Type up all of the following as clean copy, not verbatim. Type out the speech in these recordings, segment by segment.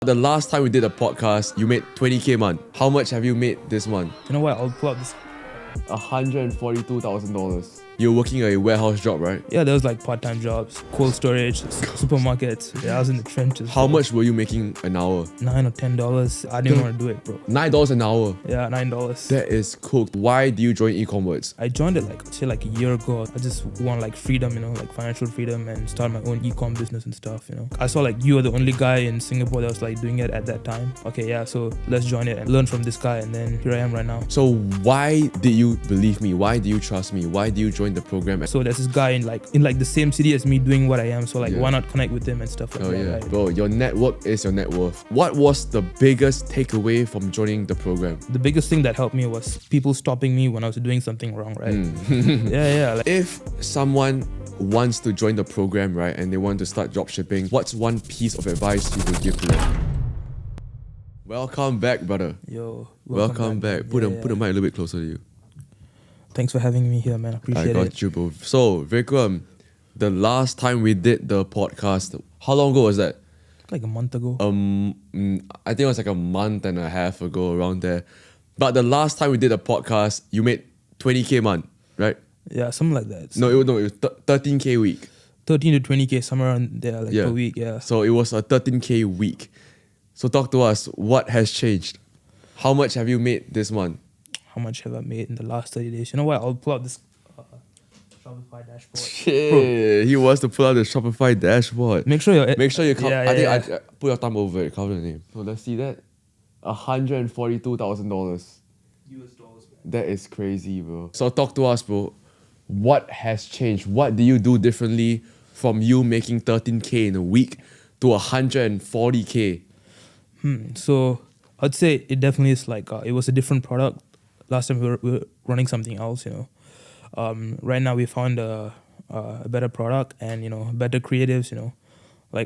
The last time we did a podcast, you made 20K a month. How much have you made this month? You know what? I'll pull out this. $142,000. You're working a warehouse job, right? Yeah, there was like part-time jobs, cold storage, supermarkets. Yeah, I was in the trenches. How much were you making an hour? $9 or $10. I didn't want to do it, bro. $9 an hour. Yeah, $9. That is cooked. Why do you join e-commerce? I joined it like a year ago. I just want like freedom, like financial freedom, and start my own e-com business and stuff. I saw like you were the only guy in Singapore that was like doing it at that time. Okay, yeah, so let's join it and learn from this guy, and then here I am right now. So why did you believe me? Why do you trust me? Why do you join the program? So there's this guy in the same city as me doing what I am. So why not connect with him and stuff like that? Yeah, right? Bro, your network is your net worth. What was the biggest takeaway from joining the program? The biggest thing that helped me was people stopping me when I was doing something wrong, right? Yeah. If someone wants to join the program, right, and they want to start dropshipping, what's one piece of advice you would give to them? Welcome back, brother. Yo, welcome back. Put the mic a little bit closer to you. Thanks for having me here, man. Appreciate it. I got you, bro. So, Vikram, the last time we did the podcast, how long ago was that? Like a month ago. I think it was like a month and a half ago, around there. But the last time we did a podcast, you made 20K a month, right? Yeah, something like that. No, it was 13K a week. 13 to 20K, somewhere around there, per week, yeah. So it was a 13K week. So talk to us, what has changed? How much have you made this month? How much have I made in the last 30 days? You know what? I'll pull out this Shopify dashboard. Shit, he wants to pull out the Shopify dashboard. Make sure you cover. I put your thumb over it, cover the name. So let's see that. $142,000. US dollars. That is crazy, bro. So talk to us, bro. What has changed? What do you do differently from you making 13K in a week to 140K? So I'd say it definitely is it was a different product. Last time we were running something else, Right now we found a better product and, better creatives,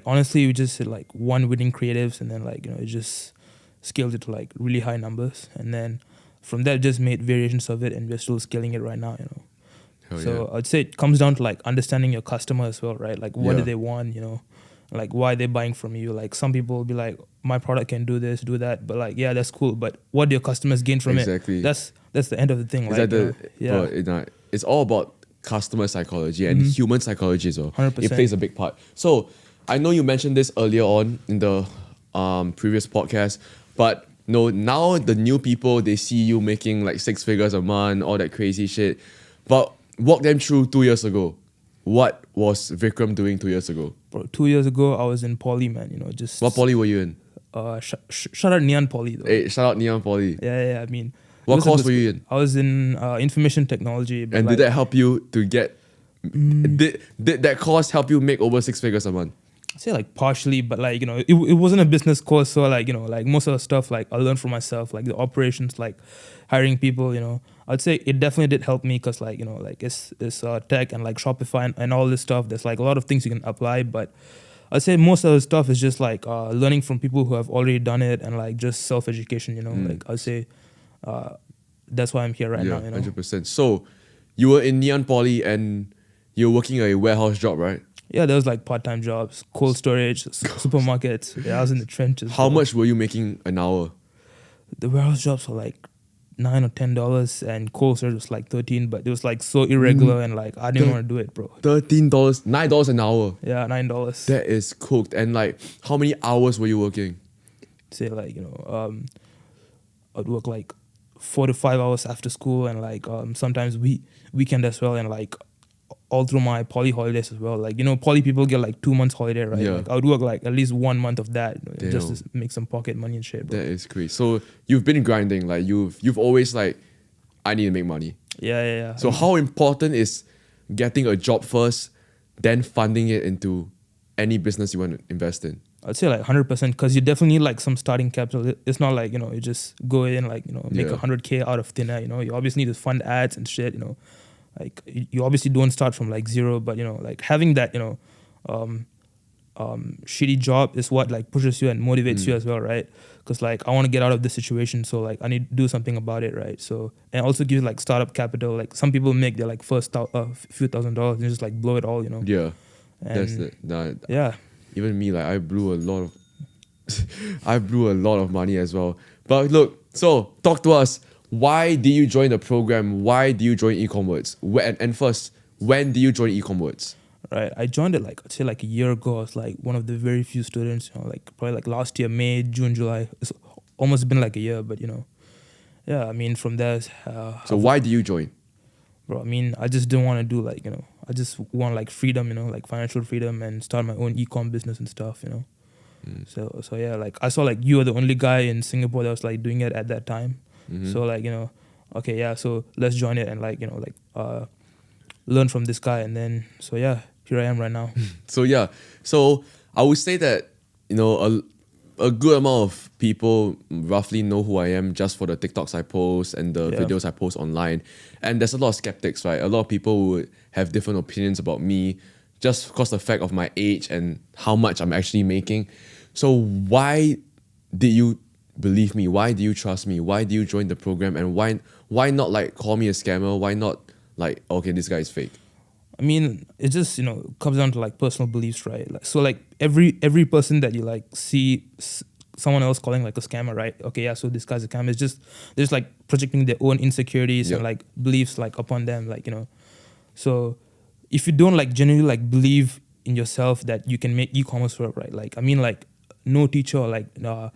honestly, we just had one winning creatives and then it just scaled it to really high numbers. And then from there, just made variations of it and we're still scaling it right now, So I'd say it comes down to understanding your customer as well, right? What do they want, why they're buying from you. Some people will be like, my product can do this, do that, but that's cool. But what do your customers gain from it? That's the end of the thing. It's all about customer psychology and human psychology as well. 100%. It plays a big part. So I know you mentioned this earlier on in the previous podcast, but now the new people, they see you making 6 figures a month, all that crazy shit. But walk them through 2 years ago. What was Vikram doing 2 years ago? Bro, 2 years ago, I was in Poly, man. Just what Poly were you in? Shout out Neon Poly, though. Hey, shout out Neon Poly. Yeah. I mean, what course were you in? I was in information technology. And did that help you to get? Did that course help you make over 6 figures a month? I'd say partially, but it wasn't a business course, so most of the stuff I learned from myself, the operations, hiring people, I'd say it definitely did help me because it's tech and Shopify and all this stuff. There's a lot of things you can apply, but I'd say most of the stuff is just learning from people who have already done it and just self-education. I'd say that's why I'm here right now. 100%. So you were in Neon Poly and you're working a warehouse job, right? Yeah, there was part-time jobs, cold storage, supermarkets. Yeah, I was in the trenches. How much were you making an hour? The warehouse jobs were $9 or $10 and cold storage was 13, but it was so irregular and I didn't want to do it, bro. $13, $9 an hour. Yeah, $9. That is cooked. And how many hours were you working? Say I'd work 4 to 5 hours after school and sometimes weekend as well and all through my Poly holidays as well. Poly people get 2 months holiday, right? Yeah. I would work at least 1 month of that just to make some pocket money and shit, bro. That is great. So you've been grinding, you've always I need to make money. Yeah. So how important is getting a job first, then funding it into any business you want to invest in? I'd say 100% because you definitely need some starting capital. It's not you just go in make 100K out of thin air. You obviously need to fund ads and shit. You obviously don't start from zero, but having that shitty job is what pushes you and motivates you as well, right? Because I want to get out of this situation, so I need to do something about it, right? So and also give startup capital. Some people make their first few $1,000s and just blow it all, Yeah, and that's it. yeah. Even me, I blew a lot of I blew a lot of money as well. But look, so talk to us. Why did you join the program? Why did you join Ecomwords? And first, when did you join Ecomwords? Right, I joined it like I'd say like a year ago. I was like one of the very few students, like probably like last year, May, June, July. It's almost been like a year, but yeah. I mean, from there, So why did you join? bro. I mean, I just didn't want to do like I just want like freedom, like financial freedom, and start my own e-com business and stuff. So yeah, like I saw like you were the only guy in Singapore that was like doing it at that time. So like okay, yeah, so let's join it and like learn from this guy, and then so yeah, here I am right now. So yeah, so I would say that a good amount of people roughly know who I am just for the TikToks I post and the Yeah. videos I post online. And there's a lot of skeptics, right? A lot of people would have different opinions about me just because the fact of my age and how much I'm actually making. So why did you believe me? Why do you trust me? Why do you join the program? And why not like call me a scammer? Why not like, okay, this guy is fake? I mean, it just comes down to like personal beliefs, right? Like, so like every person that you like see someone else calling like a scammer, right? Okay, yeah, so this guy's a scammer. It's just they're just like projecting their own insecurities Yeah. and like beliefs like upon them, like So if you don't like genuinely like believe in yourself that you can make e-commerce work, right? Like I mean, like no teacher or like Yeah.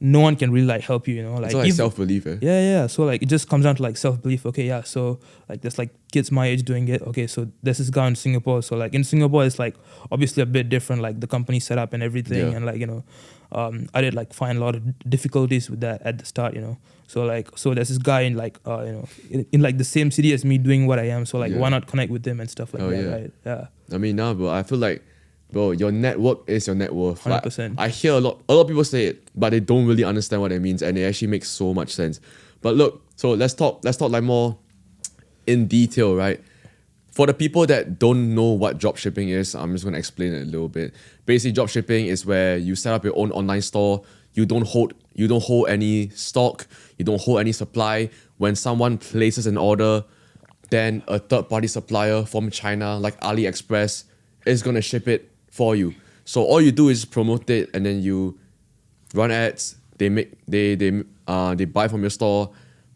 no one can really like help you, like It's all like if- self-belief, eh? yeah. So like it just comes down to like self-belief. Okay, yeah. So like there's like kids my age doing it. Okay, so there's this guy in Singapore. So like in Singapore, it's like obviously a bit different, like the company setup and everything, Yeah. and like I did like find a lot of difficulties with that at the start. So like there's this guy in like in like the same city as me doing what I am. So like Yeah. why not connect with him and stuff like Oh, that, yeah. right? Yeah. I mean, now, bro, I feel like, bro, your network is your net worth. Like, 100%. I hear a lot of people say it, but they don't really understand what it means, and it actually makes so much sense. But look, so let's talk like more in detail, right? For the people that don't know what dropshipping is, I'm just gonna explain it a little bit. Basically, dropshipping is where you set up your own online store. You don't hold any stock. You don't hold any supply. When someone places an order, then a third-party supplier from China, like AliExpress, is gonna ship it for you. So all you do is promote it, and then you run ads. They buy from your store.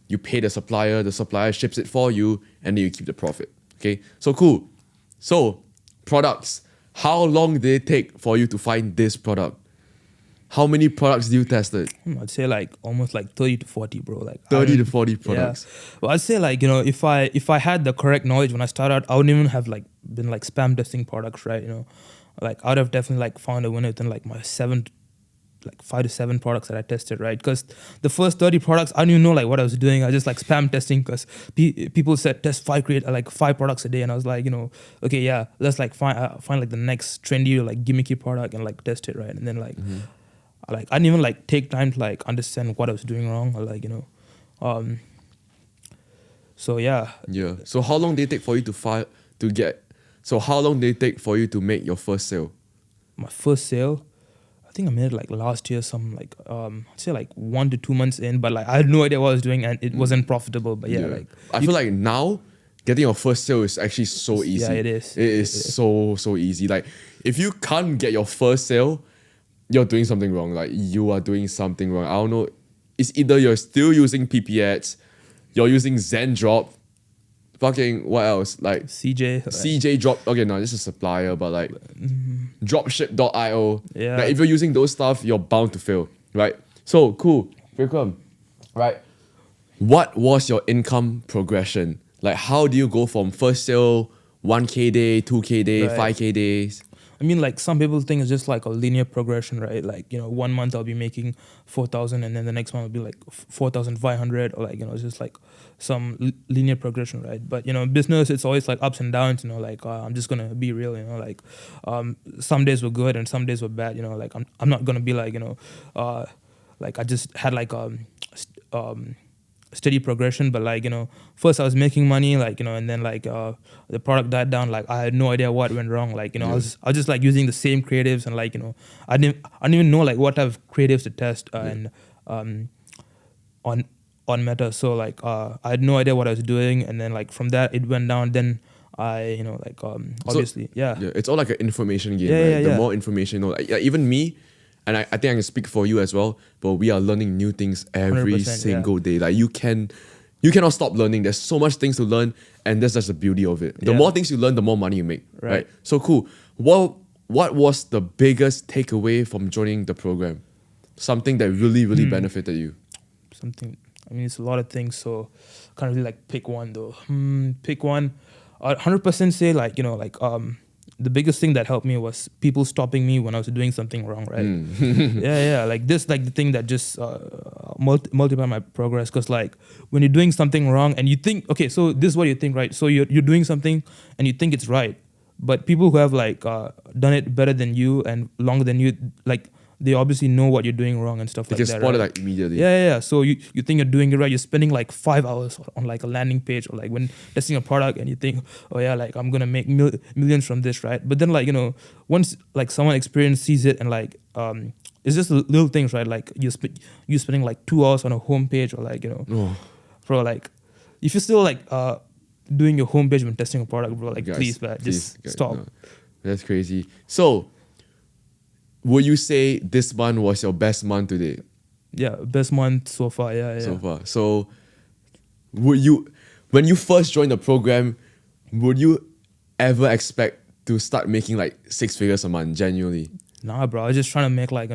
You pay the supplier ships it for you, and then you keep the profit. Okay, so cool. So products. How long did it take for you to find this product? How many products do you tested? I'd say like almost like 30 to 40, bro. Like 30 to 40 products. Yeah. Well, I'd say like if I had the correct knowledge when I started, I wouldn't even have like been like spam testing products, right? Like I would have definitely like found a winner within like my 5 to 7 products that I tested, right? Because the first 30 products, I didn't even know like what I was doing. I just like spam testing because people said test 5 products a day, and I was like, okay, yeah, let's like find like the next trendy or like gimmicky product and like test it, right? And then like. I didn't even like take time to like understand what I was doing wrong, or like so yeah. Yeah. So how long did it take for you So how long did it take for you to make your first sale? My first sale, I think I made it like last year, some like I'd say like 1 to 2 months in, but like I had no idea what I was doing and it wasn't profitable. But yeah, like I feel like now getting your first sale is actually so easy. Yeah, it is. It is so easy. Like if you can't get your first sale, you're doing something wrong. Like you are doing something wrong. I don't know. It's either you're still using PP ads, you're using Zendrop, fucking what else? Like CJ. CJ Drop. Okay, no, this is a supplier, but like Dropship.io. Yeah. Like if you're using those stuff, you're bound to fail, right? So cool, Vikram, right? What was your income progression? Like how do you go from first sale, 1K day, 2K day, Right. 5K days? I mean, like some people think it's just like a linear progression, right? Like 1 month I'll be making 4,000, and then the next month will be like 4,500, or like it's just like some linear progression, right? But business, it's always like ups and downs. Like I'm just gonna be real. Like some days were good and some days were bad. Like I'm not gonna be like like I just had like steady progression, but like first I was making money, like and then like the product died down. Like I had no idea what went wrong. Like I was just like using the same creatives, and like I didn't even know like what type of creatives to test and on Meta. So like I had no idea what I was doing, and then like from that it went down. Then I obviously Yeah, it's all like an information game, Yeah, right? yeah, The yeah. more information, like, yeah, even me, and I think I can speak for you as well, but we are learning new things every 100%, single day. Like you cannot stop learning. There's so much things to learn, and that's just the beauty of it. The Yeah. more things you learn, the more money you make. Right. So cool. What was the biggest takeaway from joining the program? Something that really, really benefited you. Something. I mean, it's a lot of things, so can't really like pick one though. Pick one. I'd 100% say like the biggest thing that helped me was people stopping me when I was doing something wrong, right? yeah, like this, like the thing that just multiply my progress. Because like when you're doing something wrong and you think, okay, so this is what you think, right? So you're doing something and you think it's right, but people who have like done it better than you and longer than you, like they obviously know what you're doing wrong and stuff You like can that. spot it right? like immediately. Yeah. So you think you're doing it right. You're spending like 5 hours on like a landing page or like when testing a product and you think, oh yeah, like I'm gonna make millions from this, right? But then like once like someone experienced sees it and like it's just little things, right? Like you spending like 2 hours on a homepage or like bro, like if you're still like doing your homepage when testing a product, bro, like Guys, please, man, just guys, stop. no. That's crazy. So, would you say this month was your best month to date Yeah, best month so far. Yeah. so far? So, when you first joined the program, would you ever expect to start making like 6 figures a month genuinely? Nah, bro. I was just trying to make like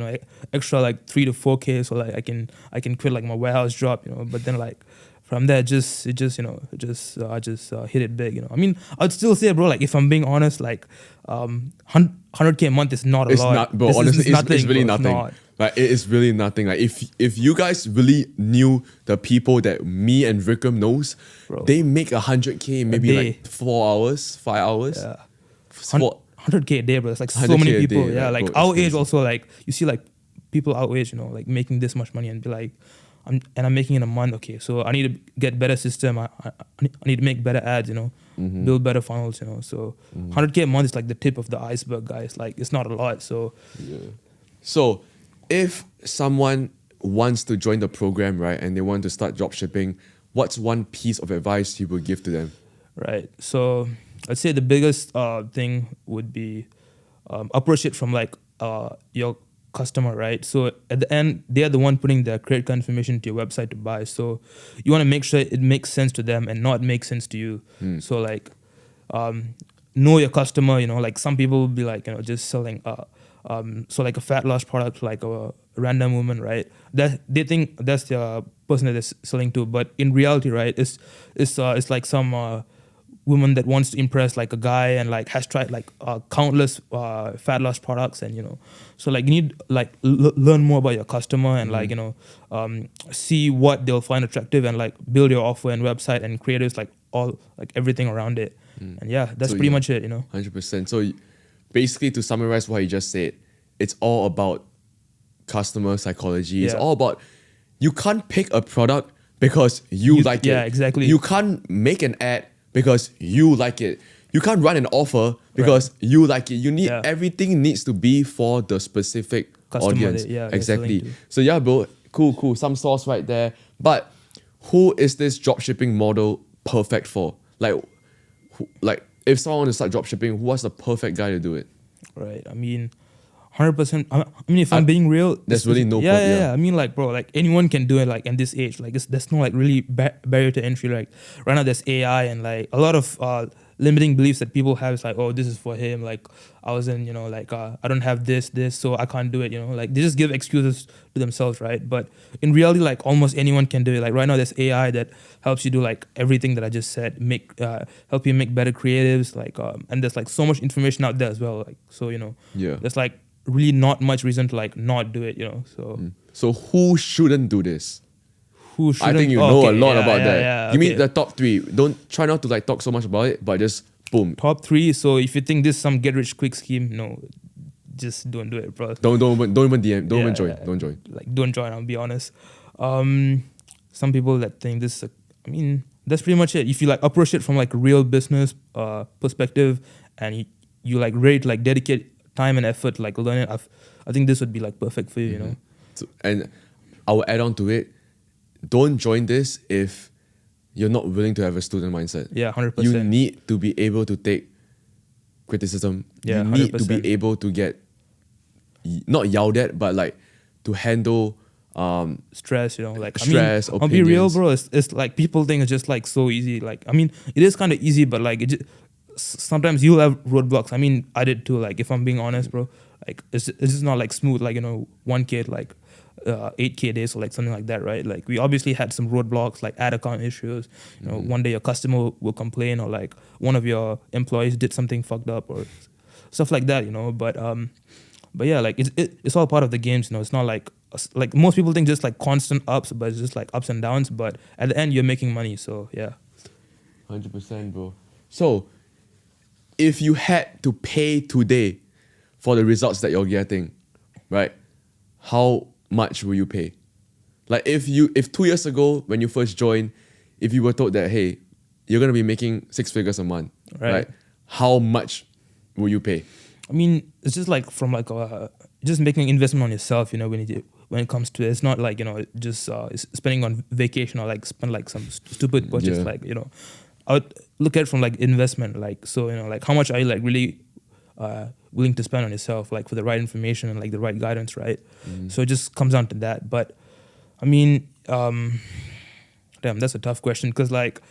extra like 3 to 4K, so like I can quit like my warehouse job, But then like from there, I just hit it big, I mean, I'd still say, bro, like if I'm being honest, like 100K a month is not a It's lot. not, bro. It's Honestly, it's really bro. It's nothing. not. Like it is really nothing. Like if you guys really knew the people that me and Vikram knows, Bro. they make 100K in maybe day. like 4 hours, 5 hours. Yeah. For- 100K a day, bro. It's like so 100K many a people. day, Yeah, like, like bro, it's our age crazy. also, like you see like people our age, like making this much money and be like, I'm making in a month. Okay, so I need to get better system. I need to make better ads, build better funnels, So 100K a month is like the tip of the iceberg, guys. Like it's not a lot. So So, if someone wants to join the program, right, and they want to start dropshipping, what's one piece of advice you would give to them? right. So I'd say the biggest thing would be approach it from like your customer, right? So at the end, they are the one putting their credit card information to your website to buy. So you want to make sure it makes sense to them and not make sense to you. So like know your customer. Like some people will be like just selling so like a fat loss product, like a random woman, right? That they think that's the person that they're selling to, but in reality, right, it's like some woman that wants to impress like a guy and like has tried like countless fat loss products, and so like you need like learn more about your customer and like see what they'll find attractive and like build your offer and website and creatives, like all like everything around it. And yeah, that's So pretty you- much it. 100%. So, basically, to summarize what you just said, it's all about customer psychology. It's Yeah. all about you can't pick a product because you like it. yeah, exactly. You can't make an ad because you like it. You can't run an offer because you like it. You need Yeah. everything needs to be for the specific Customer audience. that- yeah, they're exactly. selling to. So yeah, bro, cool. Some sauce right there. But who is this dropshipping model perfect for? Like if someone wants to start dropshipping, what's the perfect guy to do it? Right. I mean, 100%. I mean, if I'm being real, there's really no yeah, point, yeah, yeah. I mean, like, bro, like anyone can do it. Like, in this age, like, there's no like really barrier to entry. Like, right now there's AI and like a lot of limiting beliefs that people have. Is like, oh, this is for him. Like, I wasn't, like, I don't have this, so I can't do it. Like they just give excuses to themselves, right? But in reality, like almost anyone can do it. Like right now, there's AI that helps you do like everything that I just said. Help you make better creatives. Like, and there's like so much information out there as well. Like, so Yeah. there's like really not much reason to like not do it. So So who shouldn't do this? who I shouldn't? think you Oh, know okay, a lot yeah, about yeah, that. yeah, Give me okay. the top 3. Don't try not to like talk so much about it, but just boom. Top 3. So if you think this is some get rich quick scheme, no, just don't do it, bro. Don't even DM. Don't even Yeah, join. yeah. Don't join. Like don't join. I'll be honest. Some people that think this is I mean, that's pretty much it. If you like approach it from like a real business perspective and you like ready to like dedicate time and effort to, like learn it, I think this would be like perfect for you. You know. So, and I will add on to it. Don't join this if you're not willing to have a student mindset. Yeah, 100%. You need to be able to take criticism. Yeah, you need to 100%. be able to get not yelled at, but like to handle stress, you know, like stress, I mean, I'll be real, opinions. bro. It's like people think it's just like so easy. Like, I mean, it is kind of easy, but like sometimes you'll have roadblocks. I mean, I did too. Like, if I'm being honest, bro, like it's just not like smooth. Like, you know, 1K like 8K days or like something like that, right? Like, we obviously had some roadblocks, like ad account issues. You know, one day your customer will complain, or like one of your employees did something fucked up, or stuff like that. You know, but yeah, like it's all part of the games. You know, it's not like most people think just like constant ups, but it's just like ups and downs. But at the end, you're making money. So yeah. 100%, bro. So, if you had to pay today for the results that you're getting, right? How much will you pay? Like if 2 years ago when you first joined, if you were told that, hey, you're gonna be making 6 figures a month, right? How much will you pay? I mean, it's just like from like just making investment on yourself. You know, when it comes to it, it's not like, you know, just spending on vacation or like spend like some stupid purchase. Yeah. Like, you know, I would look at it from like investment. Like, so, you know, like how much are you like really willing to spend on yourself, like for the right information and like the right guidance, right? So it just comes down to that. But I mean, damn, that's a tough question, because like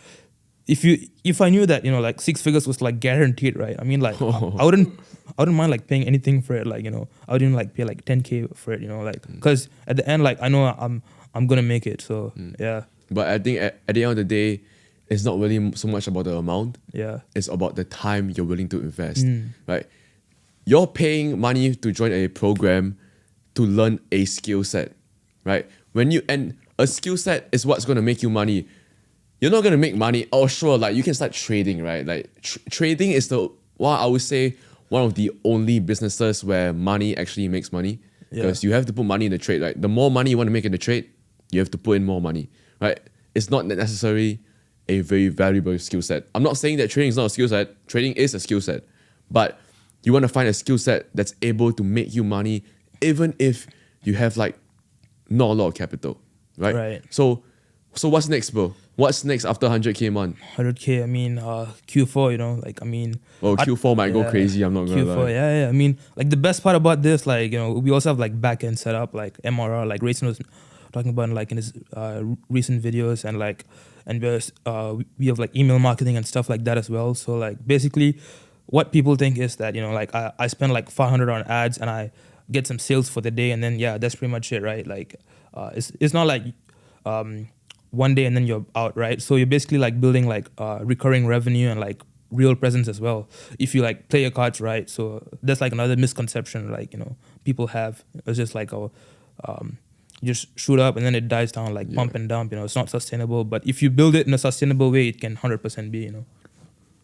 if I knew that, you know, like 6 figures was like guaranteed, right? I mean, like I wouldn't mind like paying anything for it. Like, you know, I wouldn't like pay like 10K for it, you know, like because at the end, like I know I'm gonna make it. So yeah, But I think at the end of the day, it's not really so much about the amount. yeah, It's about the time you're willing to invest, right? You're paying money to join a program to learn a skill set, right? And a skill set is what's going to make you money. You're not going to make money. Oh, sure, like you can start trading, right? Like trading is I would say one of the only businesses where money actually makes money, because you have to put money in the trade, right? The more money you want to make in the trade, you have to put in more money, right? It's not necessarily a very valuable skill set. I'm not saying that trading is not a skill set. Trading is a skill set, but you want to find a skill set that's able to make you money, even if you have like not a lot of capital, right? Right. So what's next, bro? What's next after 100K a month? 100K. I mean, Q4. You know, like I mean, Well, Q4 might go yeah, crazy. I'm not gonna Q4, lie. yeah. I mean, like the best part about this, like, you know, we also have like back end setup, like MRR, like Rayson was talking about like in his recent videos, and like, and we have like email marketing and stuff like that as well. So like basically, what people think is that, you know, like I spend like 500 on ads and I get some sales for the day, and then yeah, that's pretty much it, right? Like it's not like one day and then you're out, right? So you're basically like building like recurring revenue and like real presence as well, if you like play your cards right. So that's like another misconception, like, you know, people have. It's just like you just shoot up and then it dies down, like pump and dump, you know. It's not sustainable. But if you build it in a sustainable way, it can 100% be, you know.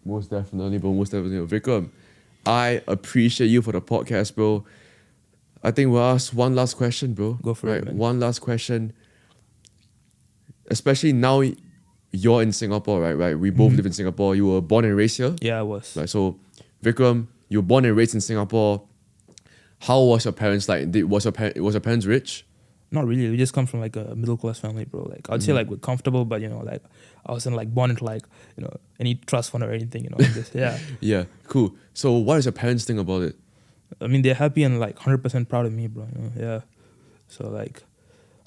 Most definitely, bro. Most definitely. Vikram, I appreciate you for the podcast, bro. I think we'll ask one last question, bro. Go for it, man. One last question. Especially now you're in Singapore, right? We both live in Singapore. You were born and raised here? Yeah, I was. Right. So, Vikram, you were born and raised in Singapore. How was your parents like? Was your parents rich? Not really. We just come from like a middle class family, bro. Like I'd say like we're comfortable, but, you know, like I wasn't like born into like, you know, any trust fund or anything, you know. Just, yeah. Yeah, cool. So what does your parents think about it? I mean, they're happy and like 100% proud of me, bro. You know, yeah. So like,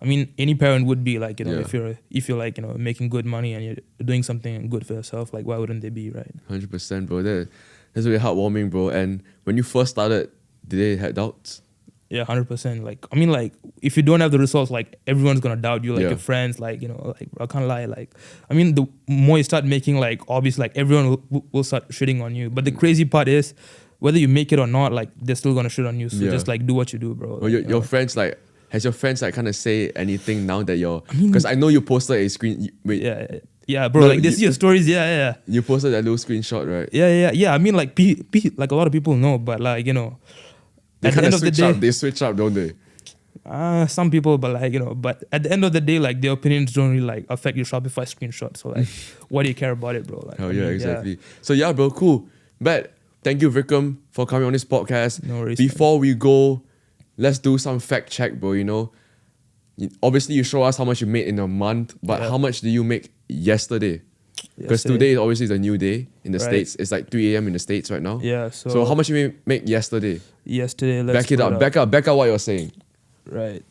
I mean, any parent would be like, you know, Yeah. if you're like, you know, making good money and you're doing something good for yourself, like why wouldn't they be, right? 100%, bro. That's really heartwarming, bro. And when you first started, did they have doubts? Yeah, 100%. Like, I mean, like, if you don't have the results, like, everyone's gonna doubt you, like Yeah. your friends, like, you know, like, I can't lie. Like, I mean, the more you start making, like, obvious, like, everyone will start shitting on you. But the crazy part is, whether you make it or not, like, they're still gonna shit on you. So Yeah. just, like, do what you do, bro. Well, Like, your, you your know. friends, like, has your friends, like, kind of say anything now that you're... Because I know you posted a screen... Wait, Yeah, bro. No, like, they see your stories. Yeah. you posted that little screenshot, right? Yeah. I mean, like, like, a lot of people know, but, like, you know, They at the kind end of of the switch day, up. They switch up, don't they? some people, but like, you know, but at the end of the day, like their opinions don't really like affect your Shopify screenshot. So like, why do you care about it, bro? Like, Hell I yeah, mean, exactly. So yeah, bro, cool. But thank you, Vikram, for coming on this podcast. No worries, Before we go, let's do some fact check, bro. You know, obviously you show us how much you made in a month, but Yeah. how much do you make yesterday? Because yesterday. today obviously is a new day in the Right. States. It's like 3 a.m. in the States right now. Yeah. So how much did we make yesterday? Yesterday, let's Back it put up. Back up what you're saying. Right.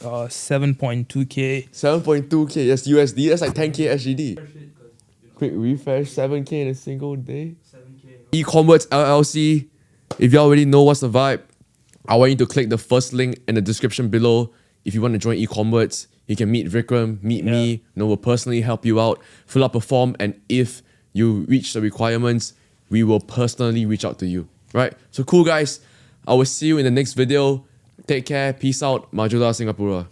7.2K. 7.2K, that's USD. That's like 10K SGD. Quick refresh, 7K in a single day. 7K. E-Converts LLC. If you already know what's the vibe, I want you to click the first link in the description below. If you want to join E-Converts, you can meet Vikram, meet me. You know, we'll personally help you out. Fill up a form, and if you reach the requirements, we will personally reach out to you. Right? So cool, guys. I will see you in the next video. Take care. Peace out. Majulah Singapura.